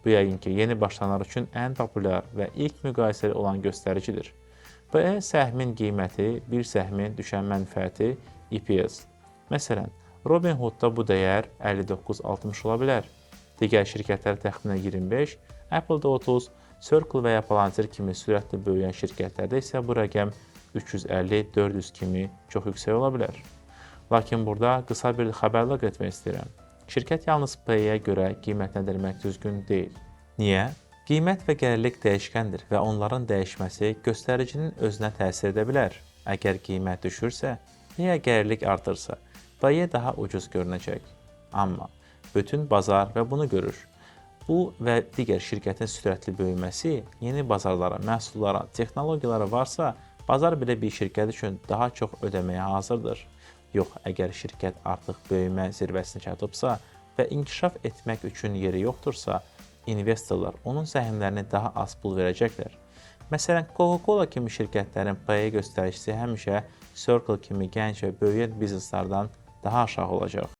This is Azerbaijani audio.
Bu yəqin ki, yeni başlayanlar üçün ən populyar və ilk müqayisəli olan göstəricidir. PE səhmin qiyməti, bir səhmin düşən mənfəəti EPS. Məsələn, Robinhoodda bu dəyər 59.60 ola bilər. Digər şirkətlər təxminən 25, Apple-da 30, Circle və ya Palantir kimi sürətli böyüyən şirkətlərdə isə bu rəqəm 350-400 kimi çox yüksək ola bilər. Lakin burada qısa bir xəbərlər etmək istəyirəm. Şirkət yalnız PE-yə görə qiymətləndirmək düzgün deyil. Niyə? Qiymət və gəlirlik dəyişkəndir və onların dəyişməsi göstəricinin özünə təsir edə bilər. Əgər qiymət düşürsə, ya gəlirlik artırsa, PE daha ucuz görünəcək. Amma bütün bazar və bunu görür. Bu və digər şirkətin sürətli böyüməsi yeni bazarlara, məhsullara, texnologiyalara varsa, bazar belə bir şirkət üçün daha çox ödəməyə hazırdır. Yox, əgər şirkət artıq böyümə zirvəsinə çatıbsa və inkişaf etmək üçün yeri yoxdursa, investorlar onun səhmlərini daha az pul verəcəklər. Məsələn, Coca-Cola kimi şirkətlərin PE göstəricisi həmişə Circle kimi gənc və böyüyən bizneslərdən daha aşağı olacaq.